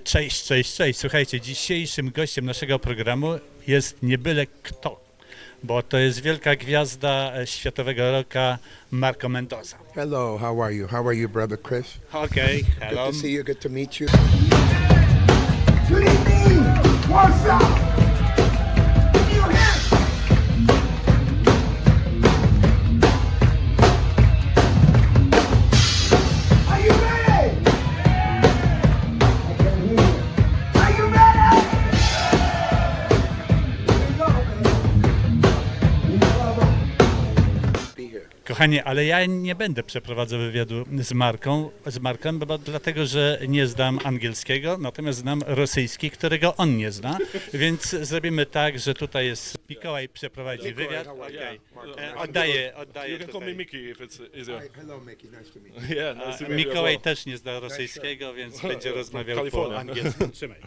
Cześć, cześć, cześć. Słuchajcie, dzisiejszym gościem naszego programu jest nie byle kto, bo to jest wielka gwiazda światowego rocka Marco Mendoza. Hello, how are you? How are you, brother Chris? Okay, hello. Good to see you, good to meet you. Good evening! What's up? Give me your hands! Are you ready? I can't hear you. Are you ready? Here we go, baby. Be here. Kochanie, ale ja nie będę przeprowadzał wywiadu z Markiem, dlatego że nie znam angielskiego, natomiast znam rosyjski, którego on nie zna, więc zrobimy tak, że tutaj jest Mikołaj przeprowadzi wywiad. Okay. Oddaję You can call me tutaj. Mickey if it's easier. Hi, hello, Mickey. Nice to meet you. Yeah, nice to meet you as Mikołaj well. też nie zna rosyjskiego, więc będzie rozmawiał po California. angielsku. Trzymaj.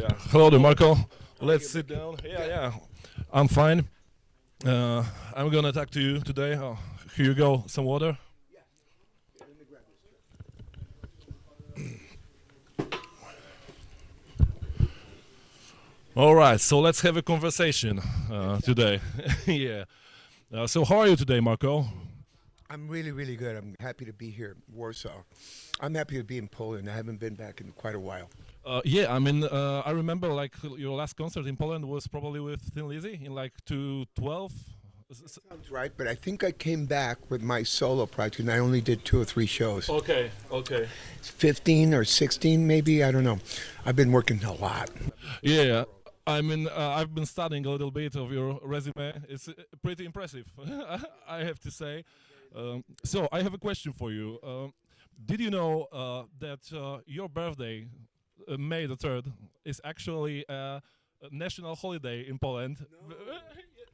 Yeah. Hello there, Marco. Let's sit down. Yeah. I'm fine. I'm gonna talk to you today. Oh, here you go. Some water. All right, so let's have a conversation today. Yeah. So how are you today, Marco? I'm really, really good. I'm happy to be here in Warsaw. I'm happy to be in Poland. I haven't been back in quite a while. Yeah, I mean, I remember like your last concert in Poland was probably with Thin Lizzy in like 2012. Sounds right, but I think I came back with my solo project and I only did 2 or 3 shows. Okay. 15 or 16 maybe, I don't know. I've been working a lot. Yeah, I mean, I've been studying a little bit of your resume. It's pretty impressive, I have to say. So I have a question for you. Did you know that your birthday, May the 3rd, is actually a national holiday in Poland? No.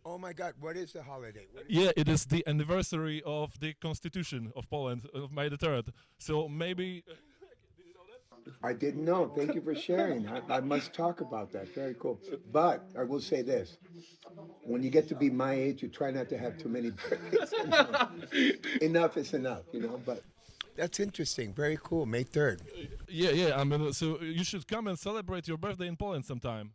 Oh my God, what is the holiday? Yeah, it is the anniversary of the Constitution of Poland, of May the 3rd. So maybe... I didn't know. Thank you for sharing. I must talk about that. Very cool. But I will say this. When you get to be my age, you try not to have too many birthdays. Enough is enough, you know. But that's interesting. Very cool. May 3rd. Yeah. I mean, so you should come and celebrate your birthday in Poland sometime.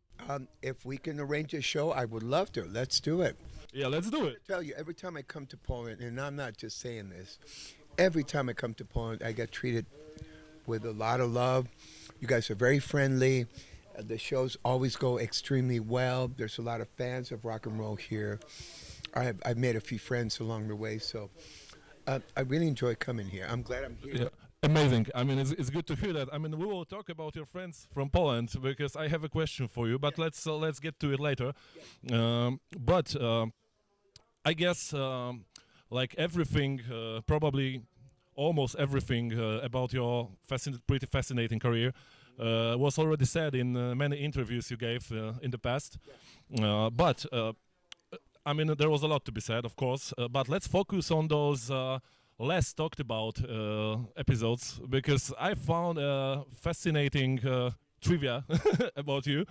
If we can arrange a show, I would love to. Let's do it. Yeah, let's do it. I tell you, every time I come to Poland, and I'm not just saying this, every time I come to Poland, I get treated with a lot of love. You guys are very friendly. The shows always go extremely well. There's a lot of fans of rock and roll here. I've made a few friends along the way, so I really enjoy coming here. I'm glad I'm here. Yeah. Amazing. I mean, it's good to hear that. I mean, we will talk about your friends from Poland because I have a question for you, but let's get to it later. But I guess like everything, probably almost everything about your pretty fascinating career was already said in many interviews you gave in the past. But I mean, there was a lot to be said, of course. But let's focus on those less talked about episodes, because I found fascinating trivia about you.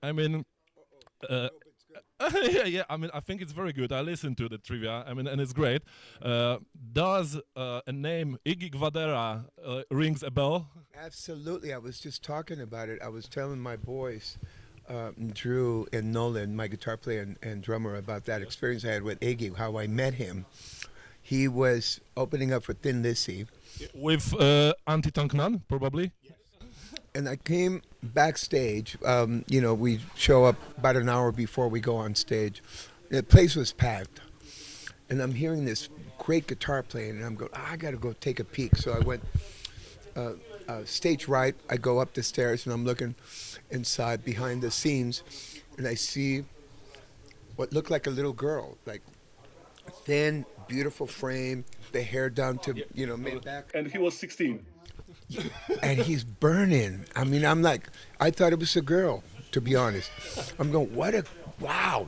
I mean, yeah. I mean, I think it's very good. I listened to the trivia. I mean, and it's great. Does a name Iggy Gwadera rings a bell? Absolutely. I was just talking about it. I was telling my boys, Drew and Nolan, my guitar player and drummer, about that experience I had with Iggy, how I met him. He was opening up for Thin Lizzy. With Anti-Tanknan, probably? Yes. And I came backstage. You know, we show up about an hour before we go on stage. The place was packed. And I'm hearing this great guitar playing, and I'm going, I got to go take a peek. So I went stage right. I go up the stairs, and I'm looking inside behind the scenes, and I see what looked like a little girl, like thin, beautiful frame, the hair down to, you know, mid-back. And he was 16. And he's burning. I mean, I'm like, I thought it was a girl, to be honest. I'm going, wow,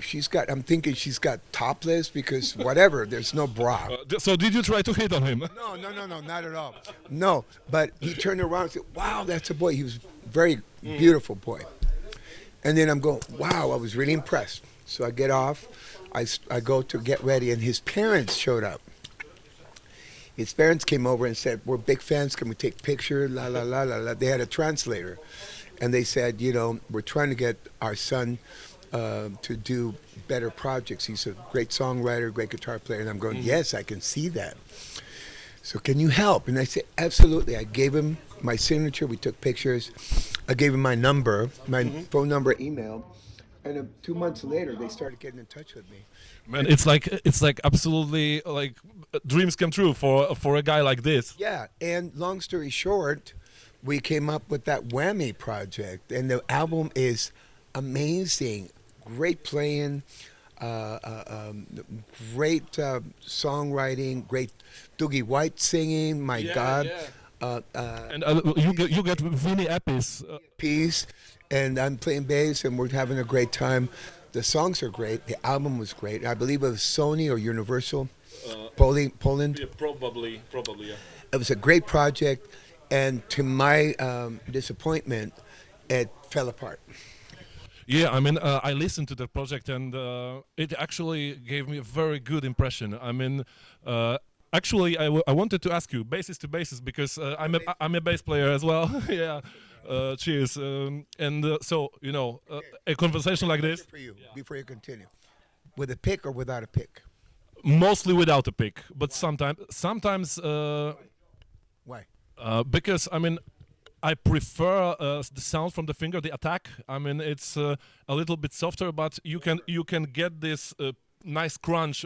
I'm thinking she's got topless because whatever, there's no bra. So did you try to hit on him? No, not at all. No, but he turned around and said, wow, that's a boy. He was a very beautiful boy. And then I'm going, wow, I was really impressed. So I get off, I go to get ready, and his parents showed up. His parents came over and said, "We're big fans. Can we take picture?" La la la la la. They had a translator, and they said, "We're trying to get our son to do better projects. He's a great songwriter, great guitar player." And I'm going, "Yes, I can see that. So can you help?" And I said, "Absolutely." I gave him my signature. We took pictures. I gave him my number, my phone number, email. And 2 months later, they started getting in touch with me. Man, it's like absolutely like dreams come true for a guy like this. Yeah, and long story short, we came up with that Whammy project, and the album is amazing. Great playing, great songwriting, great Doogie White singing. My God, And you get Vinny Appice. peace. And I'm playing bass, and we're having a great time. The songs are great. The album was great. I believe it was Sony or Universal, Poland. Yeah, probably, yeah. It was a great project, and to my disappointment, it fell apart. Yeah, I mean, I listened to the project, and it actually gave me a very good impression. I mean, actually, I wanted to ask you, bassist to bassist, because I'm a bass player as well. Yeah. Cheers. So, a conversation like this. For you, before you continue, with a pick or without a pick? Mostly without a pick, but sometimes. Why? Because I mean, I prefer the sound from the finger, the attack. I mean, it's a little bit softer, but you can get this nice crunch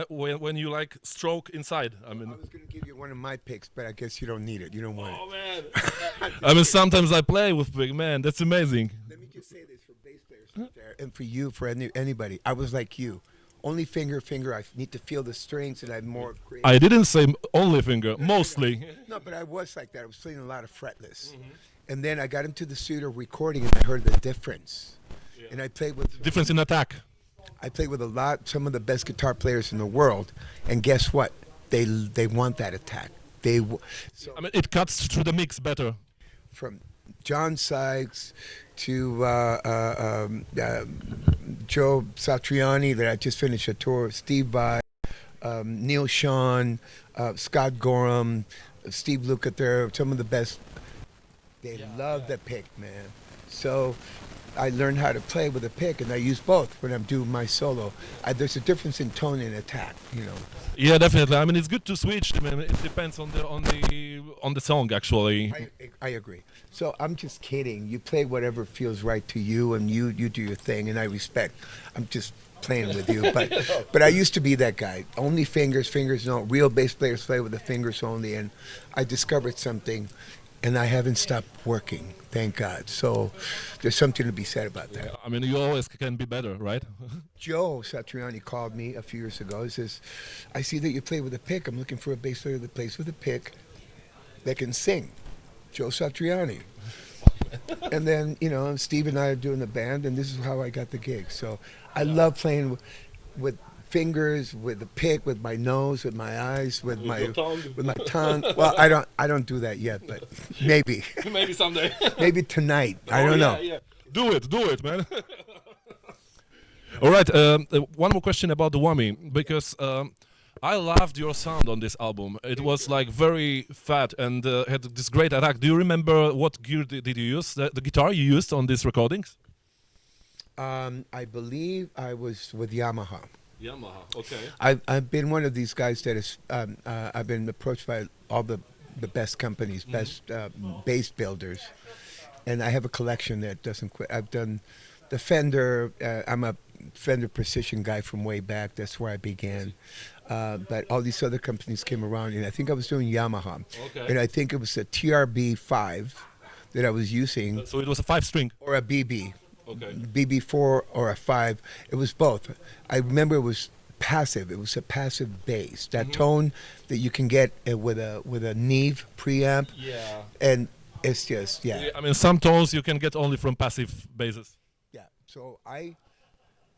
when you like stroke inside. I mean, I was going to give you one of my picks, but I guess you don't need it. You don't want it. Man. I mean, sometimes I play with big man. That's amazing. Let me just say this for bass players out there, and for you, for anybody. I was like you. Only finger. I need to feel the strings, and I'm more creative. I didn't say only finger, mostly. No, but I was like that. I was playing a lot of fretless. And then I got into the studio recording, and I heard the difference. Yeah. And I played with... Difference in attack. I played with some of the best guitar players in the world. And guess what? They want that attack. I mean, it cuts through the mix better. From John Sykes to Joe Satriani, that I just finished a tour of, Steve Vai, Neil Sean, Scott Gorham, Steve Lukather, some of the best. They love the pick, man. So I learned how to play with a pick, and I use both when I'm doing my solo. There's a difference in tone and attack, Yeah, definitely. I mean, it's good to switch. I mean, it depends on the song, actually. I agree. So I'm just kidding. You play whatever feels right to you, and you do your thing, and I respect. I'm just playing with you, but I used to be that guy. Only fingers no. Real bass players play with the fingers only, and I discovered something, and I haven't stopped working. Thank God. So there's something to be said about that. I mean, you always can be better, right? Joe Satriani called me a few years ago. He says, "I see that you play with a pick. I'm looking for a bass player that plays with a pick that can sing." Joe Satriani. And then, Steve and I are doing the band, and this is how I got the gig. So I love playing with fingers, with the pick, with my nose, with my eyes, with my tongue. Well, I don't do that yet, but maybe. Maybe someday. Maybe tonight. I don't know. Yeah. Do it, man. All right. One more question about the Whammy, because I loved your sound on this album. It was like very fat and had this great attack. Do you remember what gear did you use? The guitar you used on these recordings? I believe I was with Yamaha. Yamaha, okay. I've been one of these guys that is. I've been approached by all the best companies, best bass builders, and I have a collection that doesn't quit. I've done the Fender. I'm a Fender Precision guy from way back. That's where I began. But all these other companies came around, and I think I was doing Yamaha. Okay. And I think it was a TRB 5 that I was using. So it was a 5-string? Or a BB. Okay. BB4 or a 5. It was both. I remember it was passive. It was a passive bass. That tone that you can get with a Neve preamp. Yeah. And it's just, I mean, some tones you can get only from passive basses. Yeah. So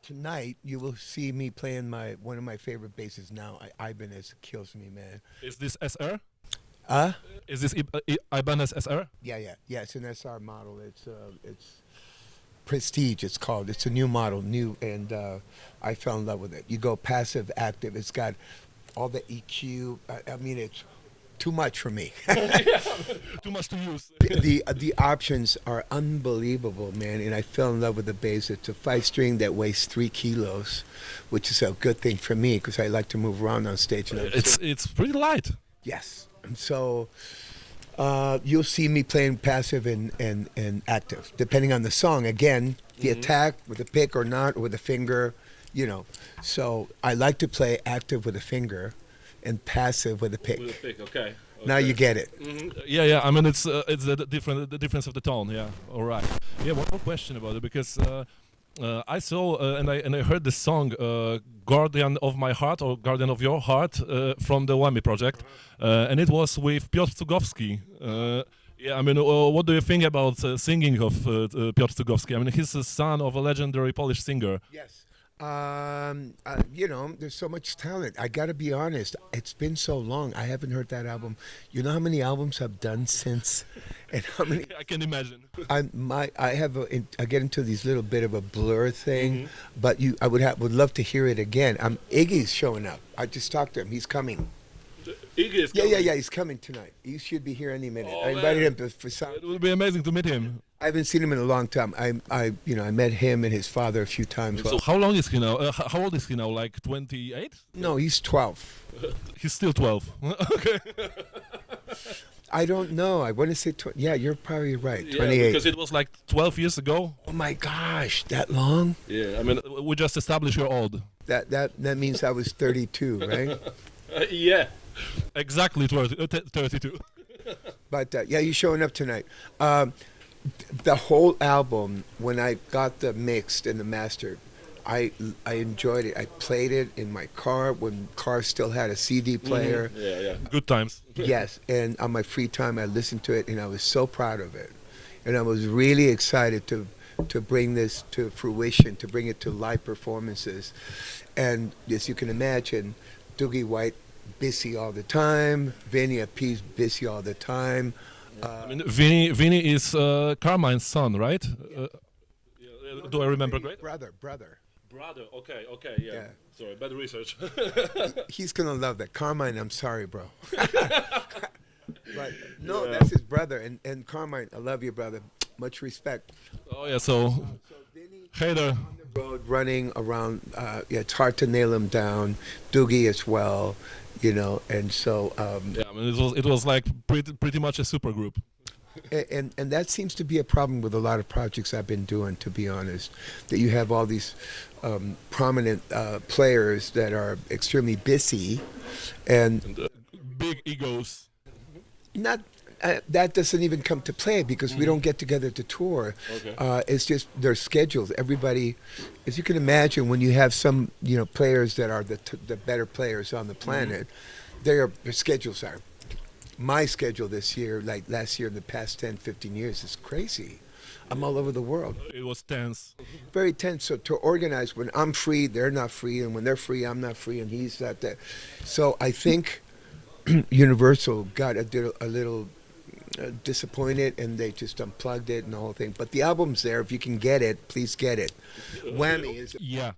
tonight you will see me playing one of my favorite basses now. Ibanez kills me, man. Is this SR? Is this Ibanez SR? Yeah. It's an SR model. It's Prestige. It's called. It's a new model, and I fell in love with it. You go passive, active. It's got all the EQ. I mean, it's too much for me. Too much to use. The options are unbelievable, man. And I fell in love with the bass. It's a 5-string that weighs 3 kilos, which is a good thing for me because I like to move around on stage. And It's pretty light. yes. And so you'll see me playing passive and active, depending on the song. Again, the attack with a pick or not, or with a finger, you know. So I like to play active with a finger and passive with a pick. With a pick, okay. Now you get it. Yeah. I mean, it's the difference of the tone. Yeah. All right. Yeah. One more question about it because I saw and I heard the song "Guardian of My Heart" or "Guardian of Your Heart" from the Whammy project, and it was with Piotr Cugowski. Yeah, I mean, what do you think about singing of Piotr Cugowski? I mean, he's the son of a legendary Polish singer. Yes. You know, there's so much talent. I got to be honest. It's been so long. I haven't heard that album. You know how many albums I've done since, and how many. I can imagine. I get into these little bit of a blur thing, but I would love to hear it again. Iggy's showing up. I just talked to him. He's coming. Iggy is Yeah. He's coming tonight. He should be here any minute. Oh, I invited man. him for some. It would be amazing to meet him. I haven't seen him in a long time. I met him and his father a few times. So how long is he now? How old is he now? Like 28? No, he's 12. He's still 12. Okay. I don't know. I want to say, yeah, you're probably right. Yeah, 28. because it was like 12 years ago. Oh my gosh, that long? Yeah, I mean, we just established you're old. That means I was 32, right? Yeah. Exactly 32. But yeah, you're showing up tonight. The whole album, when I got the mixed and the mastered, I enjoyed it. I played it in my car when cars still had a CD player. Yeah. Good times. Yes, and on my free time, I listened to it, and I was so proud of it. And I was really excited to bring this to fruition, to bring it to live performances. And as you can imagine, Doogie White busy all the time, Vinny Appice busy all the time. I mean, Vinny is Carmine's son, right? Do I remember great? Brother. Brother, okay, yeah. Yeah. Sorry, bad research. He's gonna love that. Carmine, I'm sorry, bro. But no, that's his brother. And Carmine, I love you, brother. Much respect. Oh yeah, so hater. On the road, running around. Yeah, it's hard to nail him down. Doogie as well, you know. And so. Yeah, I mean, it was like pretty much a super group. And that seems to be a problem with a lot of projects I've been doing, to be honest, that you have all these prominent players that are extremely busy and Big egos. not that doesn't even come to play because we don't get together to tour. Okay. It's just their schedules. Everybody, as you can imagine, when you have some players that are the better players on the planet, their schedules are. My schedule this year, like last year in the past 10, 15 years, is crazy. I'm all over the world. It was tense. Very tense. So to organize when I'm free, they're not free, and when they're free, I'm not free, and he's not there. So I think Universal got a little disappointed, and they just unplugged it and the whole thing. But the album's there. If you can get it, please get it. Whammy is. Yeah,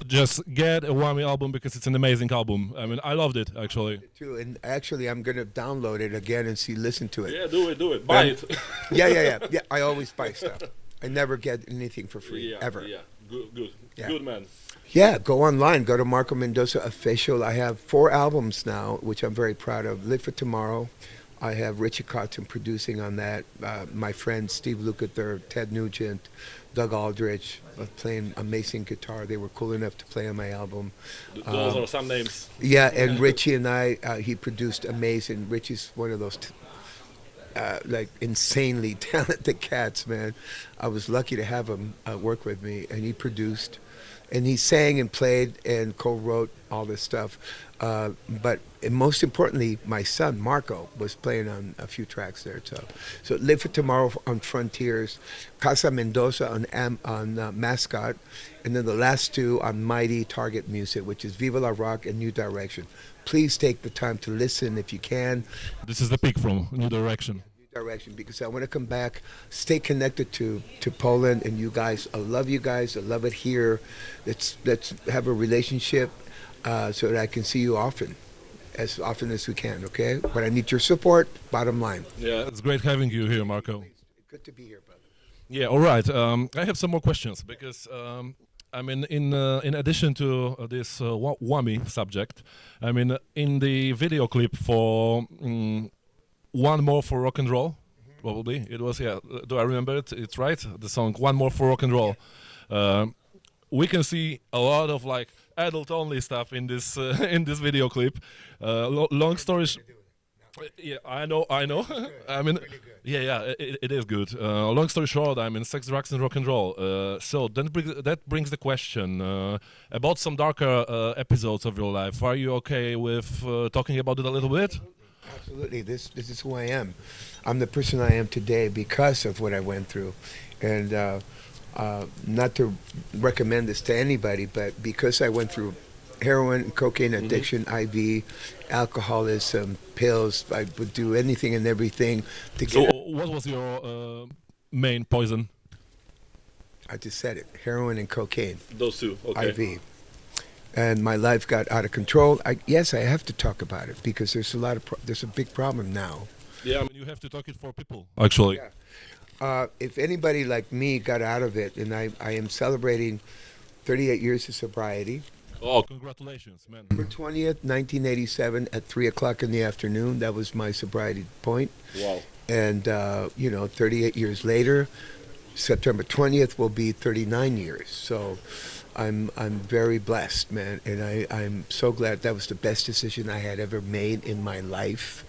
just get a Whammy album because it's an amazing album. I mean, I loved it actually. Too, and actually, I'm gonna download it again and listen to it. Yeah, do it. Buy it. Yeah. I always buy stuff. I never get anything for free ever. Yeah, good, Yeah. good man. Yeah, go online. Go to MARCO MENDOZA Official. I have 4 albums now, which I'm very proud of. Live for Tomorrow. I have Richie Kotzen producing on that. My friends Steve Lukather, Ted Nugent, Doug Aldrich playing amazing guitar. They were cool enough to play on my album. Those are some names. Yeah, and Richie and he produced amazing. Richie's one of those like insanely talented cats, man. I was lucky to have him work with me, and he produced. And he sang and played and co-wrote all this stuff. But most importantly, my son, Marco, was playing on a few tracks there. So Live for Tomorrow on Frontiers, Casa Mendoza on Mascot, and then the last 2 on Mighty Target Music, which is Viva La Rock and New Direction. Please take the time to listen if you can. This is the pick from New Direction. Direction, because I want to come back, stay connected to Poland and you guys. I love you guys. I love it here. Let's have a relationship. so that I can see you as often as we can, okay? But I need your support, bottom line. Yeah, it's great having you here, Marco. Good to be here, brother. Yeah, all right. I have some more questions because I mean, in addition to this whammy subject, I mean, in the video clip for One More for Rock and Roll, probably it was. Yeah, do I remember it? It's right. The song One More for Rock and Roll. We can see a lot of like adult-only stuff in this in this video clip. Long story. Yeah, I know. I mean, yeah, it is good. Long story short, I mean, sex, drugs, and rock and roll. So then that brings the question about some darker episodes of your life. Are you okay with talking about it a little bit? Absolutely. This is who I am. I'm the person I am today because of what I went through, and not to recommend this to anybody, but because I went through heroin and cocaine addiction, IV, alcoholism, pills. I would do anything and everything to get. So, what was your main poison? I just said it: heroin and cocaine, Those two. Okay. IV. And my life got out of control. Yes, I have to talk about it because there's there's a big problem now. Yeah, I mean, you have to talk it for people. Actually. Yeah. If anybody like me got out of it, and I am celebrating 38 years of sobriety. Oh, congratulations, man. September 20th, 1987 at 3 o'clock in the afternoon. That was my sobriety point. Wow. And, 38 years later, September 20th will be 39 years. So I'm very blessed, man. And I'm so glad that was the best decision I had ever made in my life.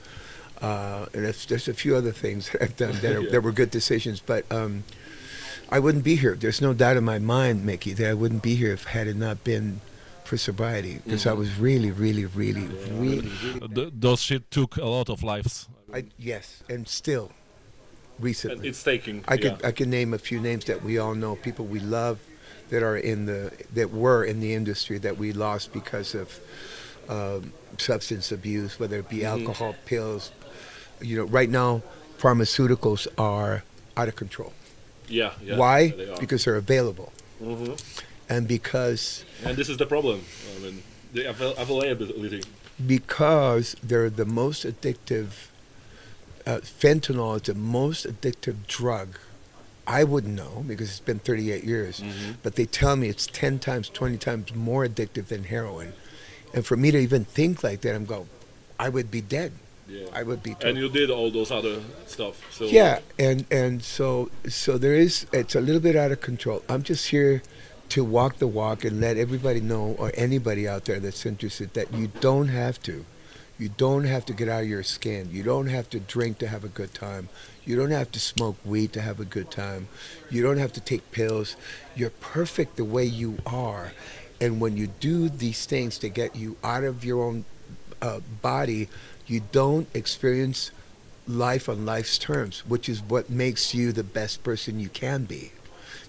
And there's a few other things that I've done that were good decisions. But I wouldn't be here. There's no doubt in my mind, Mickey, that I wouldn't be here had it not been for sobriety, because I was really Those shit took a lot of lives. yes, and still recently And it's taking. I can name a few names that we all know, people we love that were in the industry that we lost because of substance abuse, whether it be alcohol, pills. Right now pharmaceuticals are out of control. Yeah. Why? They are. Because they're available. And because this is the problem. I mean, the availability. Because they're the most addictive. Fentanyl is the most addictive drug. I wouldn't know because it's been 38 years, but they tell me it's 10 times, 20 times more addictive than heroin. And for me to even think like that, I would be dead. Yeah. I would be. And you did all those other stuff. So Yeah, and so it's a little bit out of control. I'm just here to walk the walk and let everybody know, or anybody out there that's interested, that you don't have to. You don't have to get out of your skin. You don't have to drink to have a good time. You don't have to smoke weed to have a good time. You don't have to take pills. You're perfect the way you are. And when you do these things to get you out of your own body, you don't experience life on life's terms, which is what makes you the best person you can be.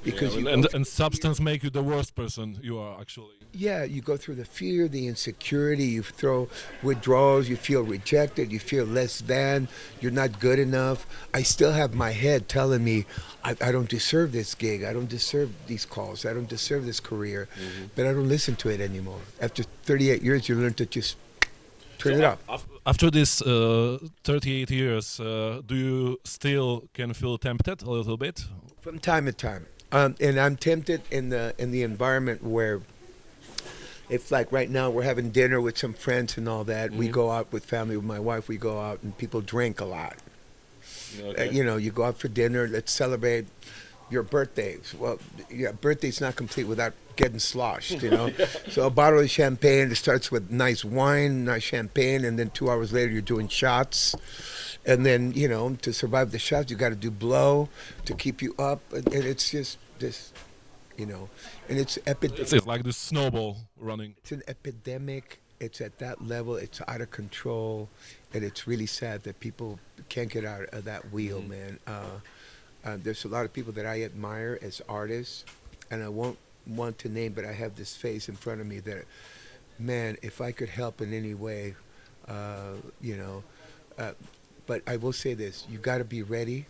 Because and substance make you the worst person you are actually. Yeah, you go through the fear, the insecurity, you throw withdrawals, you feel rejected, you feel less than, you're not good enough. I still have my head telling me, I don't deserve this gig, I don't deserve these calls, I don't deserve this career, but I don't listen to it anymore. After 38 years, you learn to just turn it up. After this 38 years, do you still can feel tempted a little bit? From time to time. And I'm tempted in the environment where, if like right now we're having dinner with some friends and all that, we go out with family, with my wife, we go out and people drink a lot. Okay. You go out for dinner, let's celebrate your birthdays. Well, yeah, birthday's not complete without getting sloshed, So a bottle of champagne, it starts with nice wine, nice champagne, and then 2 hours later you're doing shots. And then, to survive the shots, you got to do blow to keep you up. And it's just this, and it's epidemic. It's like this snowball running. It's an epidemic. It's at that level. It's out of control. And it's really sad that people can't get out of that wheel, man. There's a lot of people that I admire as artists, and I won't want to name, but I have this face in front of me that, man, if I could help in any way, but I will say this: you got to be ready,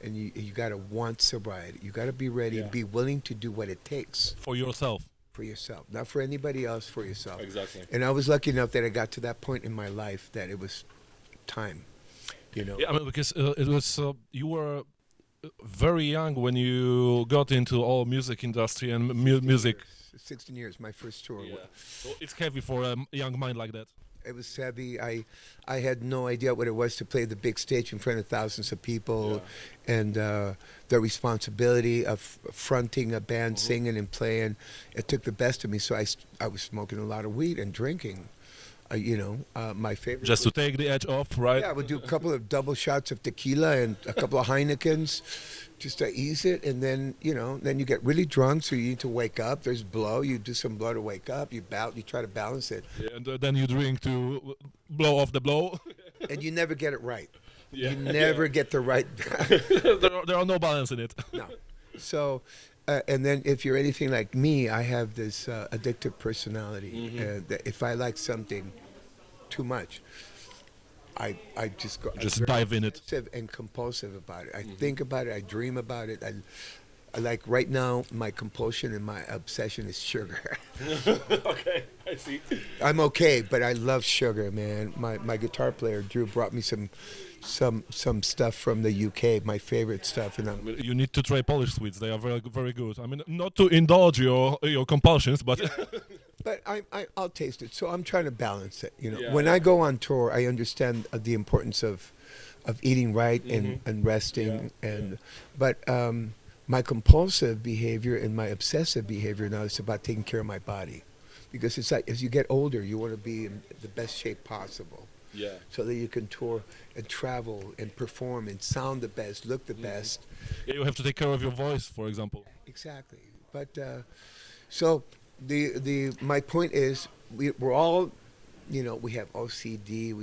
and you got to want sobriety. You got to be ready and be willing to do what it takes For yourself. for yourself, not for anybody else, for yourself. Exactly. And I was lucky enough that I got to that point in my life that it was time, you know. Yeah, I mean, because it was you were very young when you got into all music industry and music. 16 years, my first tour. Yeah. So it's heavy for a young mind like that. It was heavy. I had no idea what it was to play the big stage in front of thousands of people, and the responsibility of fronting a band, singing and playing. It took the best of me. So I was smoking a lot of weed and drinking. You know, my favorite. Just to take the edge off, right? Yeah, I would do a couple of double shots of tequila and a couple of Heinekens just to ease it. And then, you know, then you get really drunk, so you need to wake up. There's blow. You do some blow to wake up. You try to balance it. Yeah, and then you drink to blow off the blow. And you never get it right. Yeah. You never get the right. there are no balance in it. No. So, and then if you're anything like me, I have this addictive personality. That if I like something too much, I just go. Just I'm very dive in it. obsessive and compulsive about it. I think about it. I dream about it. I like right now. My compulsion and my obsession is sugar. Okay, I see. I'm okay, but I love sugar, man. My guitar player Drew brought me some stuff from the UK, my favorite stuff, and You need to try Polish sweets. They are very good. I mean, not to indulge your compulsions, but But I'll taste it. So I'm trying to balance it. You know, Yeah. when I go on tour, I understand the importance of eating right and resting. But my compulsive behavior and my obsessive behavior now is about taking care of my body, because it's like as you get older, you want to be in the best shape possible, yeah. so that you can tour and travel and perform and sound the best, look the best. Yeah, you have to take care of your voice, for example. Exactly. But so my point is we're all, you know, we have OCD.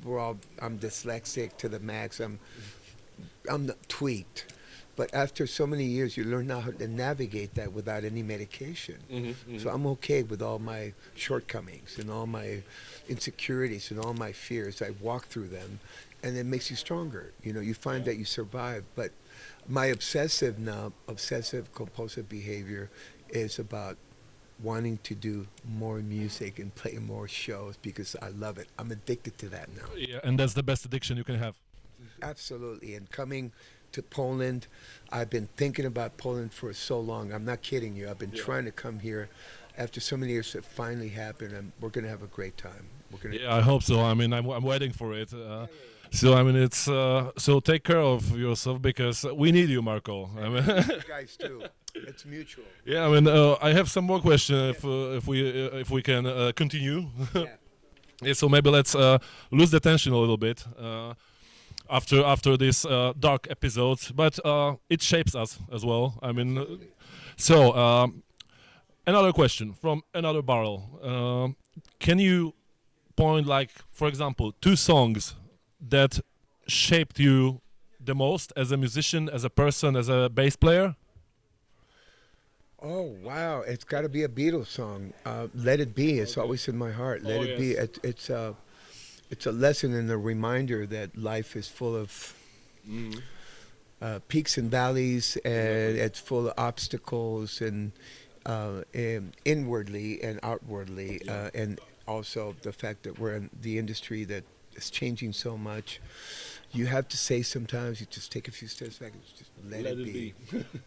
We're all. I'm dyslexic to the max. I'm not tweaked. But after so many years, you learn how to navigate that without any medication. So I'm okay with all my shortcomings and all my insecurities and all my fears. I walk through them, and it makes you stronger. You know, you find that you survive. But my obsessive compulsive behavior is about wanting to do more music and play more shows because I love it. I'm addicted to that now. Yeah, and that's the best addiction you can have. Absolutely. And coming to Poland, I've been thinking about Poland for so long. I'm not kidding you. I've been trying to come here. After so many years, it finally happened, and we're going to have a great time. Yeah, I hope so. I mean, I'm waiting for it. So I mean, it's so take care of yourself because we need you, Marco. I mean, You guys too. It's mutual. yeah, I mean, I have some more questions if we can continue. Yeah. Yeah, so maybe let's lose the tension a little bit after this dark episode, but it shapes us as well. I mean, so another question from another barrel. Can you point, like, for example, 2 songs that shaped you the most as a musician, as a person, as a bass player? Oh wow! It's got to be a Beatles song. "Let It Be." It's always in my heart. "Let It Be." It's a lesson and a reminder that life is full of peaks and valleys, and it's full of obstacles, and inwardly and outwardly, and also the fact that we're in the industry that is changing so much. You have to say sometimes, you just take a few steps back and just let it be.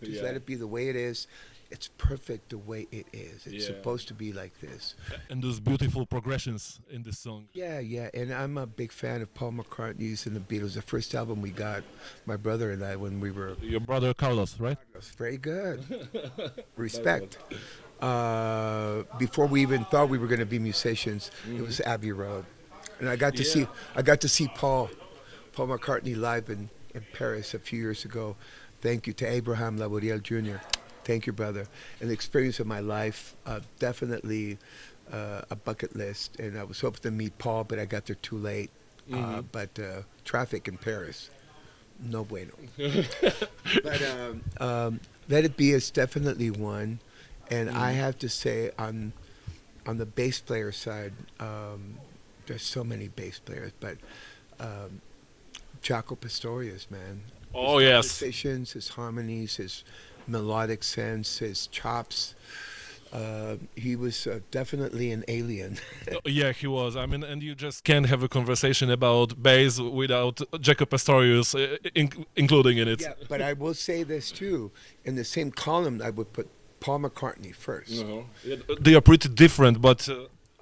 Just let it be the way it is. It's perfect the way it is. It's supposed to be like this. And those beautiful progressions in this song. Yeah. And I'm a big fan of Paul McCartney's and the Beatles. The first album we got, my brother and I, when we were... Your brother Carlos, right? That's very good. Respect. Before we even thought we were going to be musicians, it was Abbey Road. And I got to see Paul McCartney live in Paris a few years ago. Thank you to Abraham Laboriel Jr. Thank you, brother. And the experience of my life, definitely a bucket list. And I was hoping to meet Paul, but I got there too late. But traffic in Paris, no bueno. But Let It Be is definitely one. And I have to say, on the bass player side, there's so many bass players, but Jaco Pastorius, man. Oh, His yes. conversations, his harmonies, his melodic sense, his chops, He was definitely an alien. Yeah, he was. I mean, and you just can't have a conversation about bass without Jacob Pastorius including in it. Yeah, but I will say this too. In the same column, I would put Paul McCartney first. Yeah, they are pretty different, but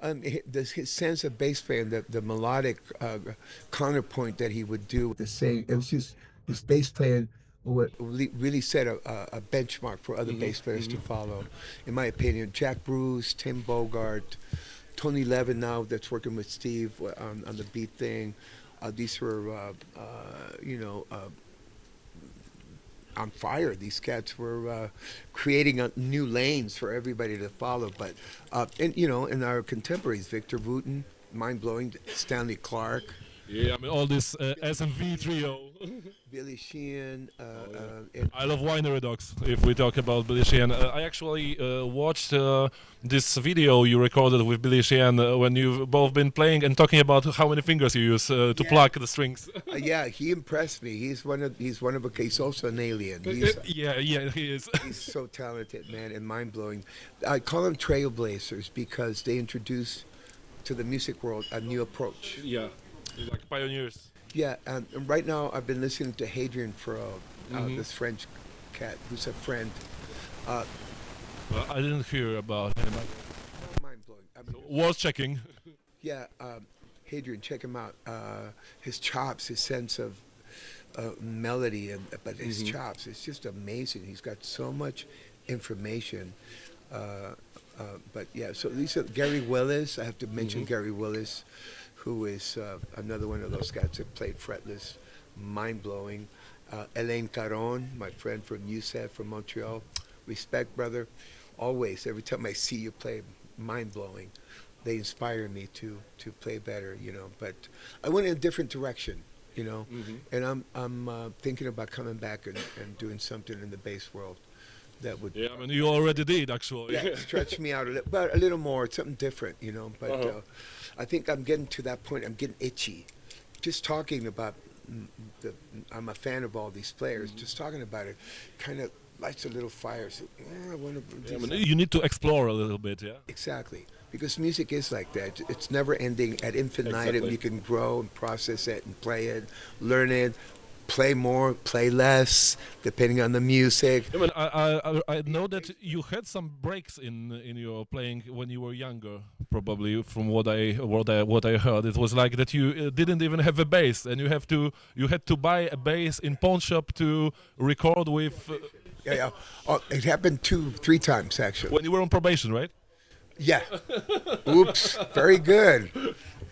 His sense of bass playing, the melodic counterpoint that he would do, the same. It was just his bass playing would really set a benchmark for other bass players to follow. In my opinion, Jack Bruce, Tim Bogart, Tony Levin now that's working with Steve on the beat thing. These were, on fire. These cats were creating new lanes for everybody to follow. But in our contemporaries, Victor Wooten, mind-blowing, Stanley Clark, yeah, I mean all this S&V trio. Billy Sheehan. I love Winery Dogs. If we talk about Billy Sheehan, I actually watched this video you recorded with Billy Sheehan when you've both been playing and talking about how many fingers you use to pluck the strings. Yeah, he impressed me. He's also an alien. Yeah, he is. He's so talented, man, and mind-blowing. I call them trailblazers because they introduce to the music world a new approach. Yeah, like pioneers. Yeah, and right now I've been listening to Hadrian Farrell, this French cat who's a friend. I didn't hear about him. Mind-blowing. I mean, Was checking. yeah, Hadrian, check him out. His chops, his sense of melody, but his chops, it's just amazing. He's got so much information. But yeah, so Lisa, Gary Willis, I have to mention Gary Willis, who is another one of those guys that played fretless, mind-blowing. Elaine Caron, my friend from UCEF from Montreal. Respect, brother. Always, every time I see you play, mind-blowing. They inspire me to play better, But I went in a different direction, And I'm thinking about coming back and doing something in the bass world that would. Yeah, I mean, you already did, actually. Yeah, stretch me out a little more, something different, But I think I'm getting to that point. I'm getting itchy. Just talking about I'm a fan of all these players. Just talking about it kind of lights a little fire. So, I want to do something. You need to explore a little bit, yeah? Exactly. Because music is like that. It's never ending ad infinitum. Exactly. You can grow and process it and play it, learn it, play more, play less, depending on the music. I mean, I know that you had some breaks in your playing when you were younger. Probably from what I heard, it was like that you didn't even have a bass, and you had to buy a bass in pawn shop to record with. Yeah. Oh, it happened 2-3 times actually. When you were on probation, right? Yeah. Oops. Very good.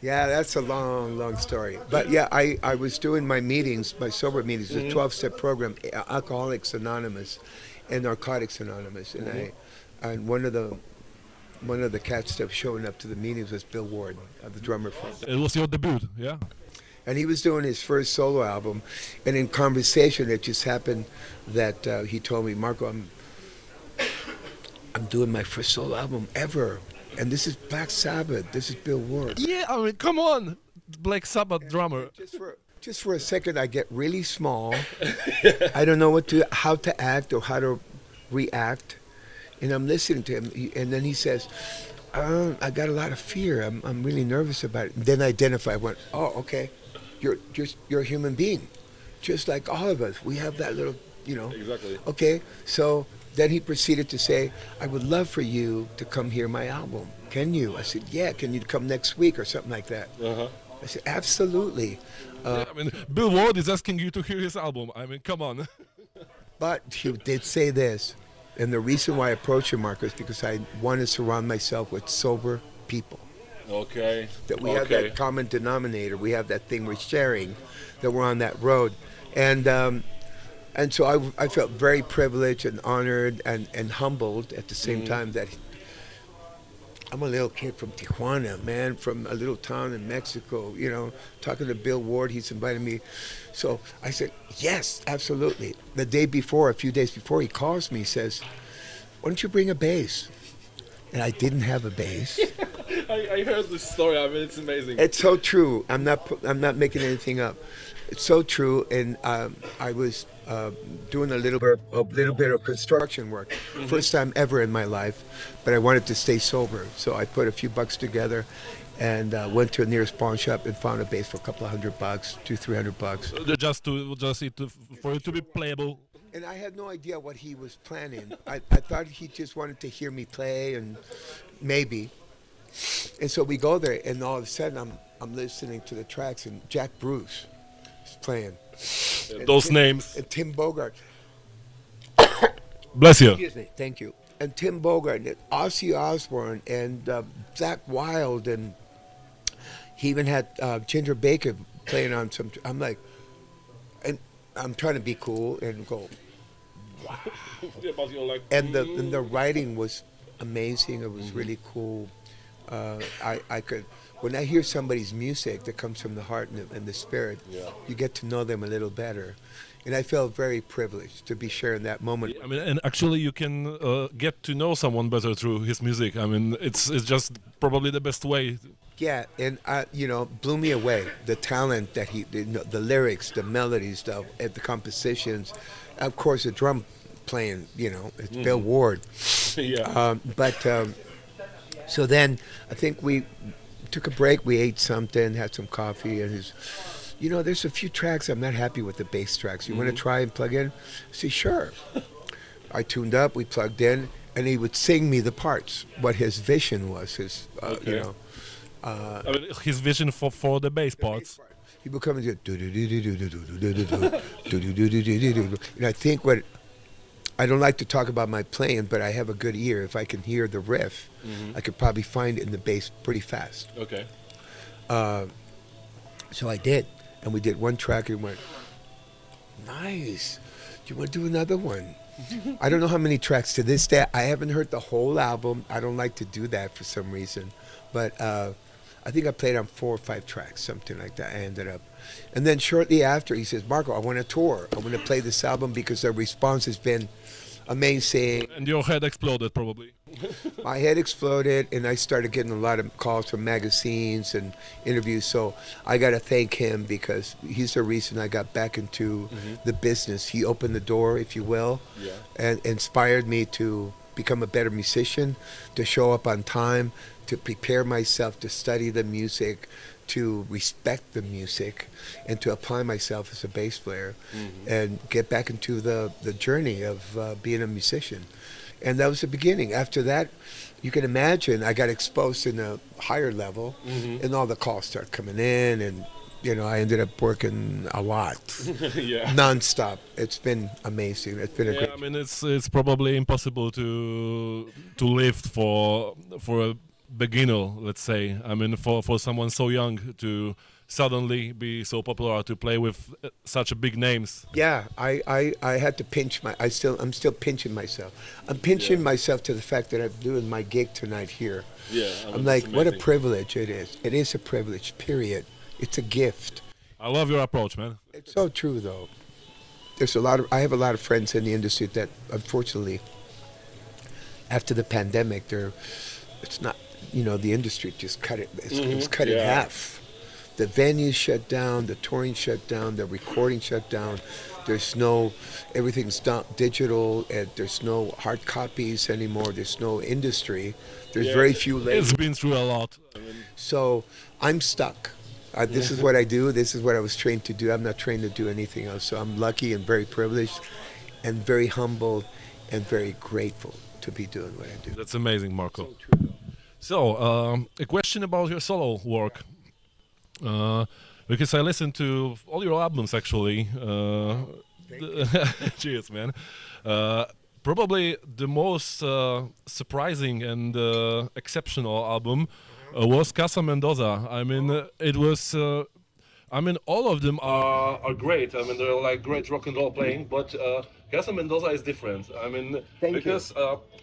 Yeah, that's a long story. But yeah, I was doing my meetings, my sober meetings, the 12-step program, Alcoholics Anonymous and Narcotics Anonymous. And one of the cats that was showing up to the meetings was Bill Ward, the drummer for. It was your debut, yeah? And he was doing his first solo album. And in conversation, it just happened that he told me, Marco, I'm doing my first solo album ever. And this is Black Sabbath. This is Bill Ward. Yeah, I mean, come on, Black Sabbath drummer. Just for a second, I get really small. I don't know how to act or how to react. And I'm listening to him, and then he says, I got a lot of fear. I'm really nervous about it. And then I identify. I went, oh, okay. You're a human being, just like all of us. We have that little, Exactly. Okay, so then he proceeded to say, I would love for you to come hear my album. Can you? I said, yeah. Can you come next week or something like that? I said, absolutely. Yeah, I mean, Bill Ward is asking you to hear his album. I mean, come on. But he did say this, and the reason why I approached him, Marco, is because I want to surround myself with sober people. Okay. That we have that common denominator. We have that thing we're sharing, that we're on that road. And so I felt very privileged and honored and humbled at the same time that I'm a little kid from Tijuana, man, from a little town in Mexico, talking to Bill Ward, he's invited me. So I said, yes, absolutely. The day before, a few days before, he calls me, he says, why don't you bring a bass? And I didn't have a bass. I heard this story. I mean, it's amazing. It's so true. I'm not making anything up. It's so true. And I was doing a little bit of construction work, first time ever in my life. But I wanted to stay sober, so I put a few bucks together, and went to the nearest pawn shop and found a bass for a couple of $100, $200-300. Just for it to be playable. And I had no idea what he was planning. I thought he just wanted to hear me play, and maybe. And so we go there, and all of a sudden I'm listening to the tracks, and Jack Bruce is playing. Those names. And Tim Bogart. Bless you. Excuse me. Thank you. And Tim Bogart, and Ozzy Osbourne, and Zach Wilde, and he even had Ginger Baker playing on some. I'm like, and I'm trying to be cool and go, wow. And the writing was amazing. It was really cool. I could, when I hear somebody's music that comes from the heart and the spirit, you get to know them a little better. And I felt very privileged to be sharing that moment. I mean, and actually, you can get to know someone better through his music. I mean, it's just probably the best way. Yeah, and blew me away. The talent that the lyrics, the melodies, the compositions, of course, the drum playing. It's Bill Ward. Yeah. So then I think we took a break. We ate something, had some coffee, and there's a few tracks I'm not happy with the bass tracks. You want to try and plug in? I said, sure. I tuned up, we plugged in, and he would sing me the parts, what his vision was, his, I mean, his vision for the bass parts. He would come and do and I think I don't like to talk about my playing, but I have a good ear. If I can hear the riff, I could probably find it in the bass pretty fast. Okay. So I did. And we did one track and went, nice. Do you want to do another one? I don't know how many tracks to this day. I haven't heard the whole album. I don't like to do that for some reason. But I think I played on 4 or 5 tracks, something like that. I ended up. And then shortly after, he says, Marco, I want to tour. I want to play this album because the response has been amazing. And your head exploded, probably. My head exploded, and I started getting a lot of calls from magazines and interviews. So I got to thank him because he's the reason I got back into the business. He opened the door, if you will, and inspired me to become a better musician, to show up on time, to prepare myself to study the music, to respect the music, and to apply myself as a bass player and get back into the journey of being a musician. And that was the beginning. After that, you can imagine I got exposed in a higher level, and all the calls started coming in, and I ended up working a lot, nonstop. It's been amazing. It's been a great. I mean, it's probably impossible to live for a beginner, let's say. I mean, for someone so young to suddenly be so popular, to play with such big names. Yeah, I had to pinch I'm still pinching myself. I'm pinching myself to the fact that I'm doing my gig tonight here. Yeah, I'm like, what a privilege it is. It is a privilege, period. It's a gift. I love your approach, man. It's so true, though. I have a lot of friends in the industry that, unfortunately, after the pandemic, it's not, the industry just cut it. It's cut in half. The venues shut down, the touring shut down, the recording shut down. Everything's digital, and there's no hard copies anymore. There's no industry. There's very few labels. It's been through a lot. So I'm stuck. This is what I do. This is what I was trained to do. I'm not trained to do anything else. So I'm lucky and very privileged and very humbled and very grateful to be doing what I do. That's amazing, Marco. So, a question about your solo work. Because I listened to all your albums, actually. Cheers, man. Probably the most surprising and exceptional album was Casa Mendoza. I mean, it was. All of them are great. I mean, they're like great rock and roll playing, but Casa Mendoza is different. I mean, because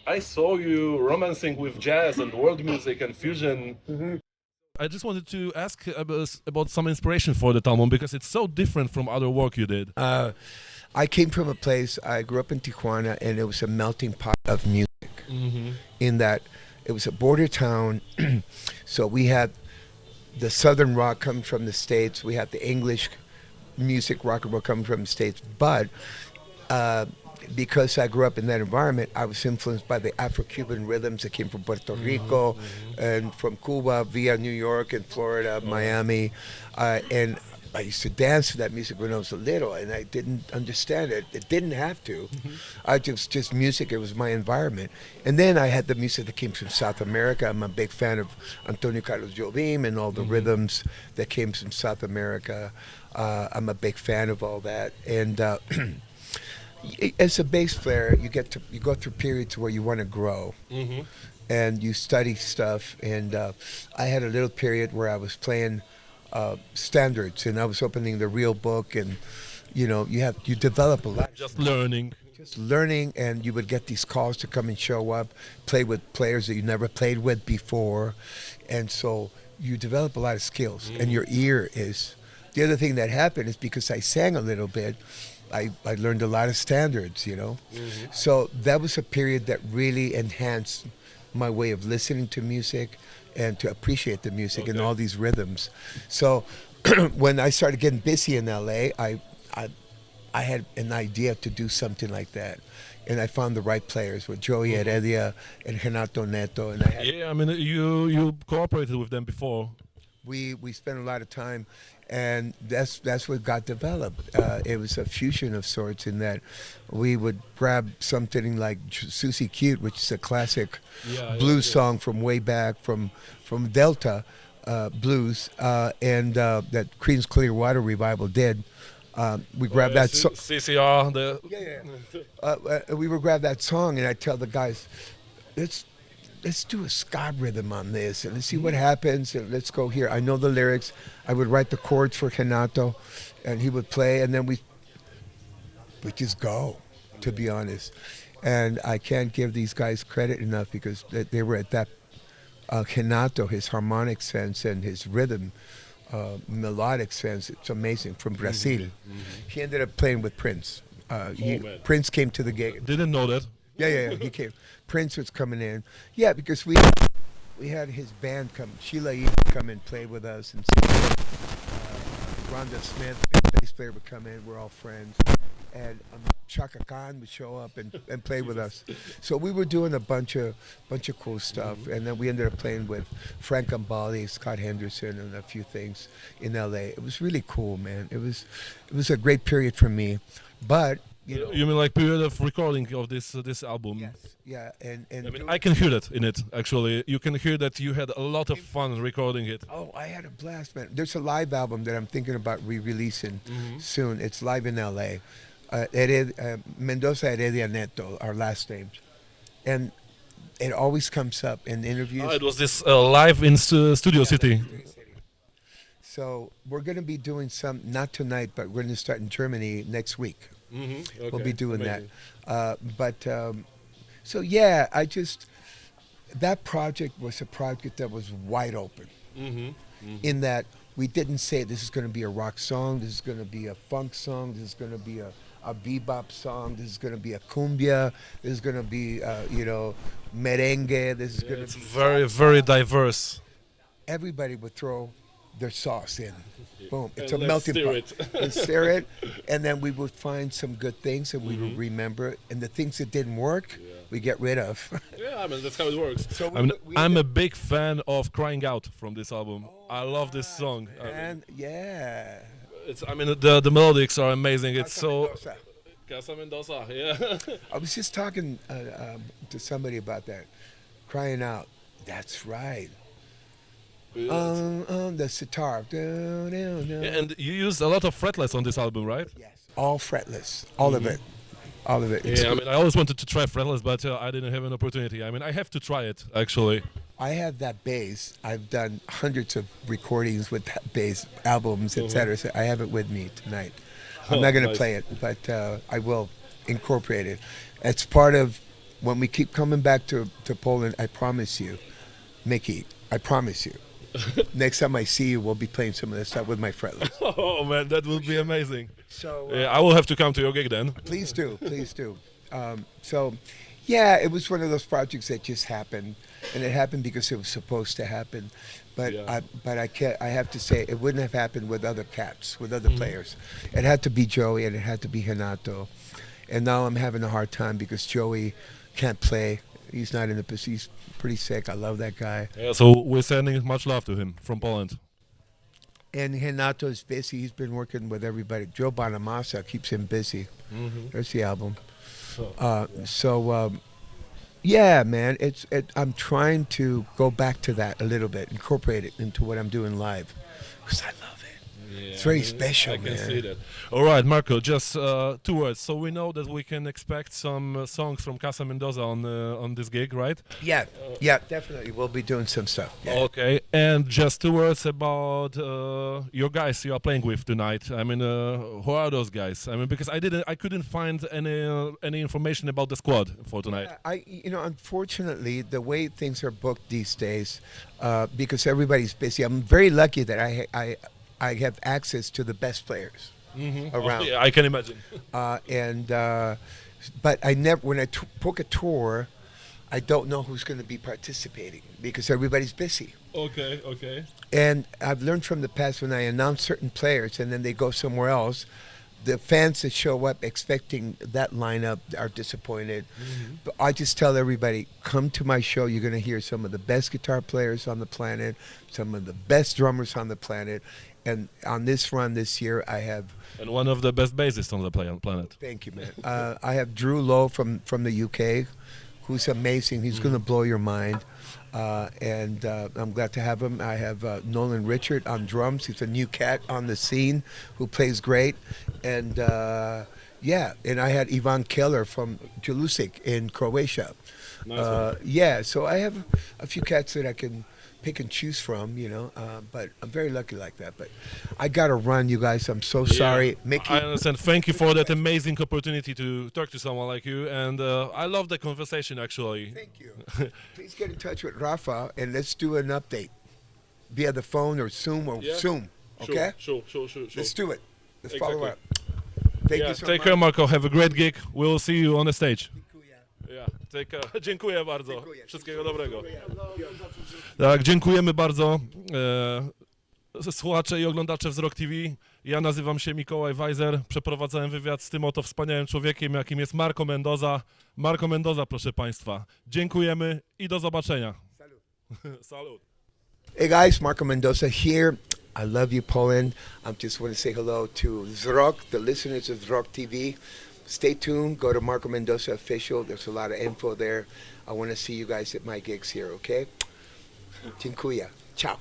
I saw you romancing with jazz and world music and fusion. I just wanted to ask about some inspiration for the album because it's so different from other work you did. I came from a place, I grew up in Tijuana, and it was a melting pot of music. In that It was a border town, so we had the southern rock coming from the States. We had the English music, rock and roll coming from the States. But because I grew up in that environment, I was influenced by the Afro-Cuban rhythms that came from Puerto Rico and from Cuba via New York and Florida, Miami. And I used to dance to that music when I was little, and I didn't understand it. It didn't have to. I just music. It was my environment. And then I had the music that came from South America. I'm a big fan of Antonio Carlos Jobim and all the rhythms that came from South America. I'm a big fan of all that. And as a bass player, you go through periods where you want to grow. And you study stuff. And I had a little period where I was playing standards, and I was opening the real book, and you develop a lot. Just learning. And you would get these calls to come and show up, play with players that you never played with before, and so you develop a lot of skills. And your ear is. The other thing that happened is because I sang a little bit, I learned a lot of standards, So that was a period that really enhanced my way of listening to music and to appreciate the music and all these rhythms. So when I started getting busy in LA, I had an idea to do something like that. And I found the right players with Joey Heredia and Renato Neto. And You cooperated with them before. We spent a lot of time, and that's what got developed. It was a fusion of sorts in that we would grab something like Susie Cute, which is a classic blues song from way back from Delta blues, and that Creedence Clearwater Revival did. We grabbed that song. CCR. We would grab that song, and I'd tell the guys, let's do a ska rhythm on this, and let's see what happens, and let's go here. I know the lyrics. I would write the chords for Renato, and he would play, and then we just go, to be honest. And I can't give these guys credit enough because they were at that, Renato, his harmonic sense and his rhythm, melodic sense, it's amazing, from Brazil. He ended up playing with Prince. Prince came to the gig. Didn't know that. Yeah, he came. Prince was coming in. Yeah, because we had his band come. Sheila E. come and play with us, and Rhonda Smith, bass player, would come in. We're all friends, and Chaka Khan would show up and play with us. So we were doing a bunch of cool stuff, and then we ended up playing with Frank Ambali, Scott Henderson, and a few things in L.A. It was really cool, man. It was a great period for me, but. You mean like period of recording of this album? Yes. Yeah, and I can hear that in it, actually. You can hear that you had a lot of fun recording it. Oh, I had a blast, man. There's a live album that I'm thinking about re-releasing soon. It's live in L.A. Mendoza Heredia Neto, our last names. And it always comes up in interviews. It was this live in Studio City. So we're going to be doing some, not tonight, but we're going to start in Germany next week. Okay, we'll be doing amazing. that. So yeah, that project was a project that was wide open. In that we didn't say this is going to be a rock song, this is going to be a funk song, this is going to be a bebop song, this is going to be a cumbia, this is going to be merengue, this is going to It's be very, very diverse. Everybody would throw their sauce in. Boom. It's And a let's melting stir pot. it. And stir it, and then we would find some good things and we would remember, and the things that didn't work, we get rid of. Yeah, I mean, that's how it works. So I'm a big fan of Crying Out from this album. I love this song. And yeah. The melodics are amazing. It's so... Mendoza. Casa Mendoza, yeah. I was just talking to somebody about that. Crying Out. That's right. The sitar. And you used a lot of fretless on this album, right? Yes. All fretless. All of it. All of it. Yeah, I mean, I always wanted to try fretless, but I didn't have an opportunity. I mean, I have to try it, actually. I have that bass. I've done hundreds of recordings with that bass, albums, etc. So I have it with me tonight. I'm not going to play it, but I will incorporate it. It's part of, when we keep coming back to Poland, I promise you, Mickey, I promise you, next time I see you, we'll be playing some of this stuff with my fretless. Oh, man, that would be amazing. So Yeah, I will have to come to your gig then. please do, please do. So, Yeah, it was one of those projects that just happened, and it happened because it was supposed to happen. But Yeah. I can't. I have to say, it wouldn't have happened with other cats, with other players. It had to be Joey, and it had to be Renato. And now I'm having a hard time because Joey can't play. He's not in the position. He's pretty sick. I love that guy. Yeah, so we're sending much love to him from Poland. And Renato is busy. He's been working with everybody. Joe Bonamassa keeps him busy. There's the album. Yeah, man. I'm trying to go back to that a little bit, incorporate it into what I'm doing live, because I love it. Yeah, It's very special, I can man. see that. All right, Marco, just 2 words. So we know that we can expect some songs from Casa Mendoza on this gig, right? Yeah, definitely. We'll be doing some stuff. Yeah. Okay, and just 2 words about your guys you are playing with tonight. I mean, who are those guys? I mean, because I couldn't find any information about the squad for tonight. Unfortunately, the way things are booked these days, because everybody's busy, I'm very lucky that I have access to the best players around. Yeah, I can imagine. But I never, when I book a tour, I don't know who's going to be participating because everybody's busy. Okay. And I've learned from the past, when I announce certain players and then they go somewhere else, the fans that show up expecting that lineup are disappointed. But I just tell everybody, come to my show. You're going to hear some of the best guitar players on the planet, some of the best drummers on the planet. And on this run this year, I have... And one of the best bassists on the planet. Thank you, man. I have Drew Lowe from the UK, who's amazing. He's going to blow your mind. And I'm glad to have him. I have Nolan Richard on drums. He's a new cat on the scene who plays great. And and I had Ivan Keller from Jelusik in Croatia. Nice So I have a few cats that I can pick and choose from, but I'm very lucky like that. But I gotta run, you guys. I'm so sorry. Mickey. I understand. Thank you for that amazing opportunity to talk to someone like you, and I love the conversation actually. Thank you. Please get in touch with Rafa and let's do an update via the phone or Zoom or Zoom. Okay? Sure. Let's do it. Let's Exactly. follow up. Thank you so Take much. care, Marco. Have a great gig. We'll see you on the stage. Take care. Dziękuję bardzo. Wszystkiego dobrego. Tak, dziękujemy bardzo. Słuchacze i oglądacze WzRocK TV. Ja nazywam się Mikołaj Weiser. Przeprowadzałem wywiad z tym oto wspaniałym człowiekiem, jakim jest Marco Mendoza. Marco Mendoza, proszę Państwa. Dziękujemy i do zobaczenia. Salut. Hey guys, Marco Mendoza here. I love you, Poland. I just want to say hello to WzRocK, the listeners of WzRocK TV. Stay tuned. Go to Marco Mendoza Official. There's a lot of info there. I want to see you guys at my gigs here, okay? Dziękuję. Ciao.